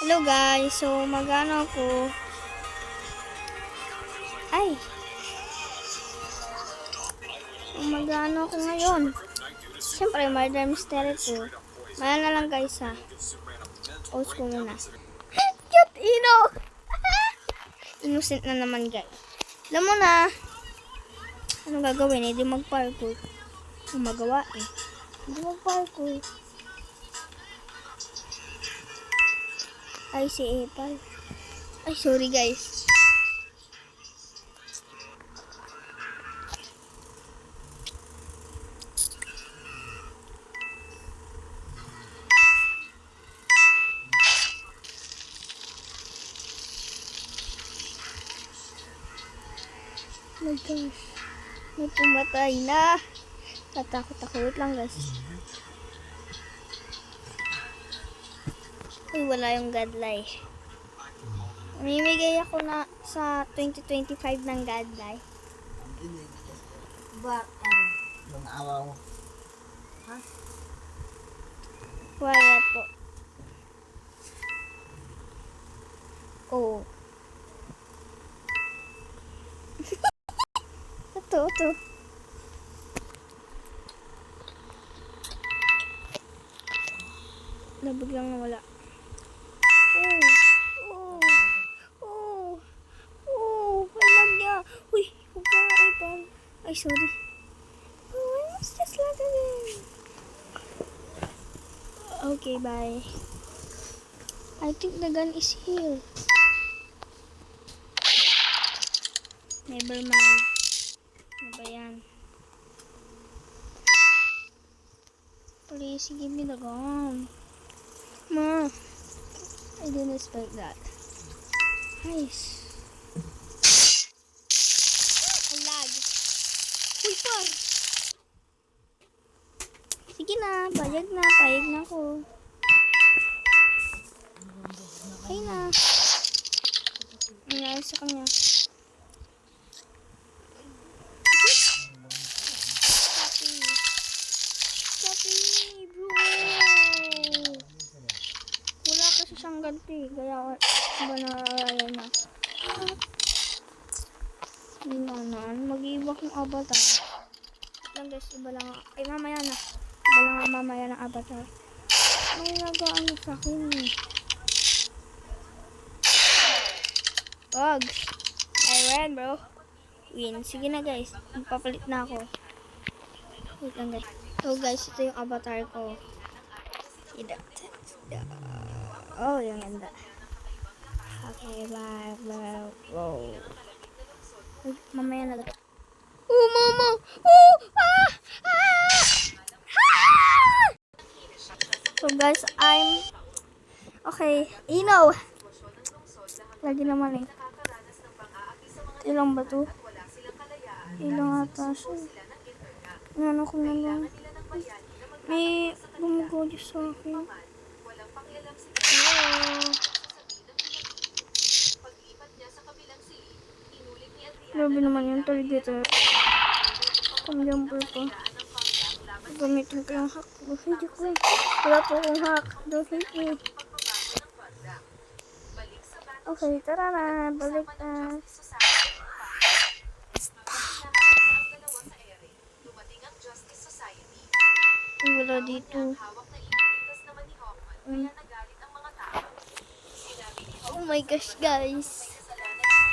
Hello guys, so magano ako. Ay. So magano ako ngayon. Siyempre, murder mystery to. Maya na lang guys ha. Pause ko muna. Cute ino! Innocent na naman guys. Alam mo na. Ano gagawin? Hindi mag-parkour. Ang magawa eh. Hindi mag-parkour. Ay, si Epal. Ay, sorry guys. Oh my gosh. May pumatay na. Tatakot ako. Wait lang guys. Uy, wala yung godlike. Mamimigay ako na sa 2025 ng godlike. Yung awa mo. Ha? Quiet po. Oh. Ito. Biglang nawala. Walang niya. Uy, huwag ka nga ipal. Ay, sorry. Oh, I was just like again. Okay, bye. I think the gun is here. Never mind. Ano ba yan? Please, give me the gun. Ma, I didn't expect that. Nice. Ang lag. Uy, par. Sige na, payag na ako. Okay na. Nangyari sa kanya. Copy, bro. Wala kasi siyang ganti. Kaya ba naaalala na? Hindi naman. Mag-iiba kong avatar. Lang guys, iba lang. Ay, mamaya na. Iba lang mamaya ng avatar. May nagaan sa akin eh. Bugs. I ran bro. Win. Sige na guys. Magpapalit na ako. Wait lang guys. So guys, ito yung avatar ko. Oh, yung ganda. Okay, bye. Wow. Uy, mamaya na. Oh, mama! Oh! Ah! So guys, okay, Ino! Lagi naman eh. Ilang ba to? Ilang ata siya. Ano ko na lang. May gumugojo sa akin. Grabe naman yung targeter. Pang-jumper pa. Gamitin ko yung hack. Hindi ko. Wala po akong hack. Don't hate me. Okay, tara na. Balik na. Wala dito. Oh my gosh, guys.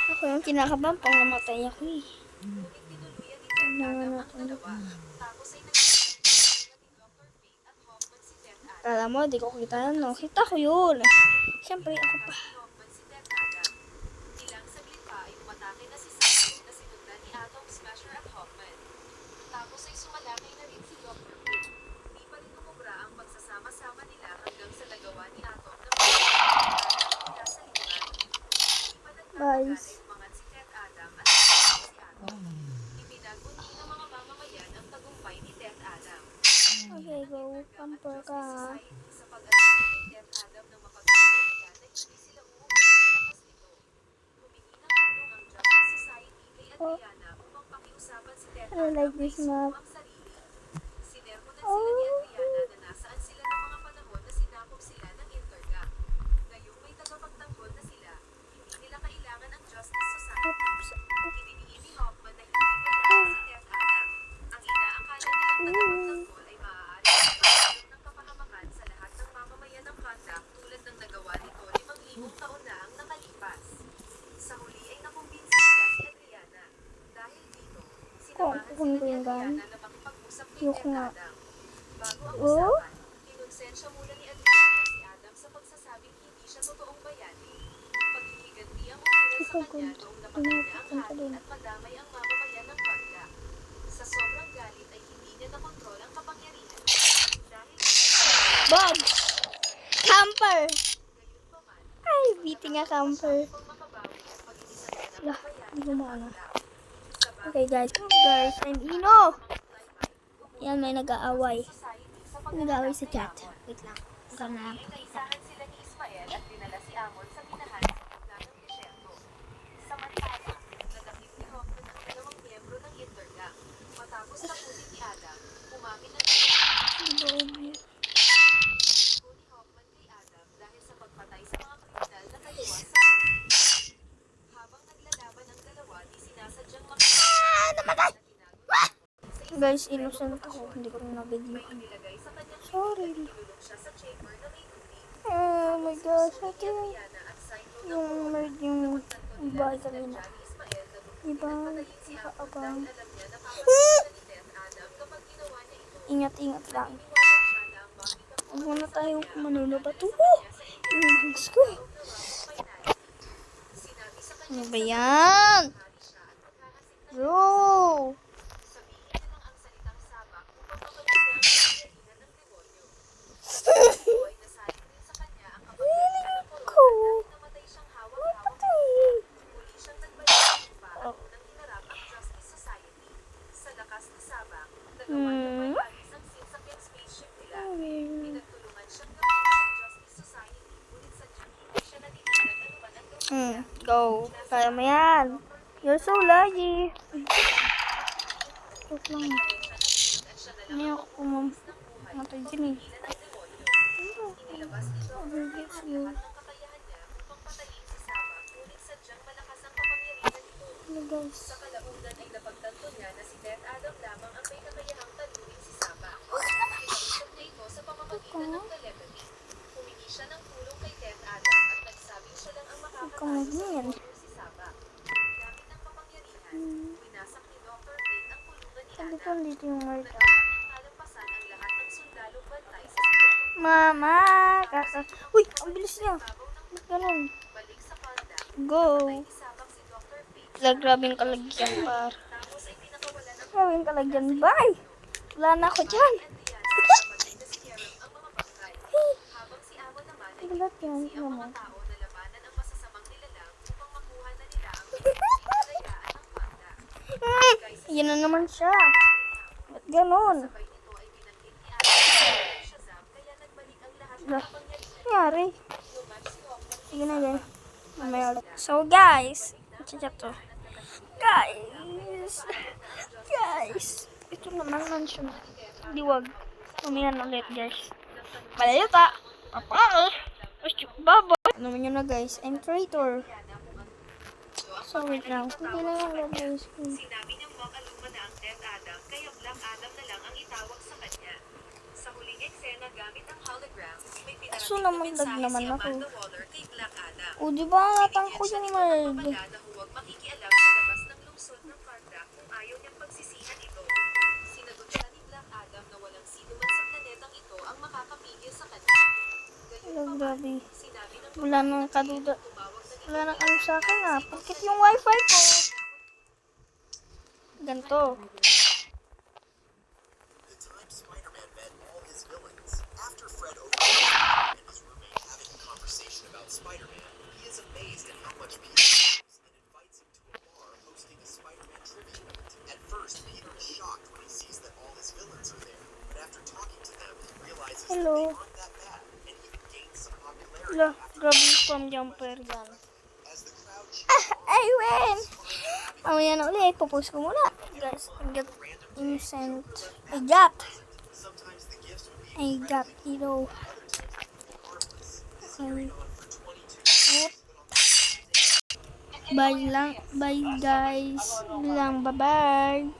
Ako yung kinakabahan pang namatay ako eh. Kala mo, di ko kita yan, no? Kita ko yun. Siyempre, ako pa. Tapos ay sumalakay na rin si Dr. Pitt. Di pa rin umubra ang pagsasama-sama nila hanggang sa nagawa ni Atom na mula sa lipunan. Di pa nagtatagalan ay umangat si Ted Adam at si Atom. Ipinagbunyi ng mga mamamayan ang tagumpay ni Ted Adam. Okay, go. Pamper ka. Sa pag-atake ni Ted Adam ng mapagkakailan ay hindi sila umubra sa lakas nito. Humingi ng tulong ang Justice Society kay Adriana upang pakiusapan si Ted I like this map. Sinermonan sila ni Adriana na nasaan sila ng mga panahon na sinakop sila ng Intergang. Ngayong may hanggan. na makipag-usap kay Yok Ted nga. Adam. Bago ang Oh? usapan, kinonsensya muna ni Adriana si Adam sa pagsasabing hindi siya totoong bayani. Paghihiganti ang umiral sa kanya noong napatay niya ang hari at madamay ang mamamayan ng Conda. Sa sobrang galit ay hindi niya nakontrol ang kapangyarihan. Dahil Bugs! Camper! gayunpaman, Ay, biti nga camper. kung makabawi ang pag-iisa niya ng Lah, bayani hindi ko maano. sa bagay Okay guys, I'm Ino! Yan, may nag-aaway. society sa Nag-aaway sa chat. Wait lang. Huwag na. Naisahan sila ni Ismael at dinala si Amon sa minahan sa gitna ng disyerto. Samantala, nadakip ni Hoffman ang dalawang miyembro ng Intergang. Matapos tapusin ni Adam, umamin na ni Hoffman kay Adam dahil sa pagpatay sa mga kriminal na kaliwa sa habang naglalaban ang dalawa, di sinasadyang Namatay! Guys, innocent ako. Hindi ko na video. nilagay sa kanyang Sorry. pinulong siya sa chamber na may tubig. Oh my gosh, ito yung Diana at Cyclone yung merd yung bahay kanina. ni Ismael na Diba? patayin si Amon Nakakabang. dahil alam niya na papatay ni Ted Adam kapag ginawa niya ito. Ingat-ingat lang. Iniwala siya na ang bakit ang Huwag muna tayo manunabato. Yung bags ko. sinabi sa kanya Ano ba yan? hari siya at maghahasik na Bro! sabihin niya lang ang salitang sabak upang mabalik niya ang kapangyarihan ng demonyo. Sa ito ay nasaling din sa kanya ang kapangyarihan ng korona dahil namatay siyang hawak-hawak. Muli siyang nagbalik sa lupa at unang hinarap ang Justice Society. Sa lakas ni Sabak, nagawa niya pag-alis ang sinsakyang spaceship nila. Pinagtulungan siyang gamitin ng Justice Society, ngunit sadyang hindi siya natitinag anuman ang gawin. Go. Kaya mo yan. You're so lucky. Joke lang. At siya na lang Hindi ako matay din eh. ng demonyo. Inilabas ni Dr. Forgive ang you. lahat ng kakayahan niya upang patayin si Sabak, ngunit sadyang malakas ang kapangyarihan nito. Ano guys? Sa kalaunan ay napagtanto niya na si Ted Adam lamang ang may kakayahang talunin si Sabak. Kinausap niya ito sa pamamagitan ng telepathy. Humingi siya ng tulong kay Ted Adam at nagsabing siya lang ang makakatayo sa Huwag demonyo si Sabak. Gamit ang kapangyarihan, winasak ni Dr. Fate ang kulungan ni Hindi Adam. ko dito yung merd. Nagawa niyang malampasan ang lahat ng sundalong bantay sa sikretong Mama! Uy! Ang bilis niya. babaw ng Ba't ganun? balik sa Conda. Go! Isabak si Dr. Fate. Wala, grabing kalagyan par. Tapos ay pinakawalan ng Grabing kalagyan. Bye! Wala na ako dyan. Adriana sa kapatid na si Karen ang mga bangkay. Habang si Amon naman ay Gulat yan. si ang Ano? mga tao na labanan ang masasamang nilalang upang makuha na nila ang kalayaan ng Conda. Yan na naman siya. Ba't ganun? Sabay nito ay binanggit ni Adam ang Shazam kaya nagbalik ang lahat ng Lah. kapangyarihan. Nangyari. Lumad si Hoffman Sige na guys. Mamaya ulit. So guys. Chat to. Guys. Ito naman mansion. Diwag. Mamaya na ulit guys. Palayota. Papa. Baba. Ano naman yun na guys. I'm traitor. So wait lang. Hindi na lang guys. Sinabi niyang makaluma na ang Ted Adam, kaya Black Adam na lang ang itawag sa kanya. Sa huling eksena gamit ang hologram, may Kaso pinarating na naman mensahe naman si ako. Amanda Waller kay Black Adam. O diba natang ko Binigyan yung siya nito ng merd. babala na huwag makikialam sa labas ng lungsod ng Conda kung ayaw niyang pagsisihan ito. Sinagot siya ni Black Adam na walang sino man sa planetang ito ang makakapigil sa kanya. Hello, grabe. Sinabi ng Wala nang kaduda. tumawag na Wala nang ano sa akin ah. Bakit yung wifi ko? Ganto. The time Spider-Man met all his villains. After Fred overheard him and his roommate having a conversation about Spider-Man, he is amazed at how much Peter knows and invites him to a bar hosting a Spider-Man trivia night. At first, Peter is shocked when he sees that all his villains are there, but after talking to them, he realizes that Hello. they aren't that bad and even gains some popularity Wala, after grabe yung spam jumper yan. as the crowd cheers on. I win! Mamaya na ulit. Popost ko muna. Guys, I got innocent. I got Sometimes the gifts would be Ito. other times they would be harmless. This Okay. carried on for 22 years, but on the Bye lang. Bye guys. Lang. Bye-bye.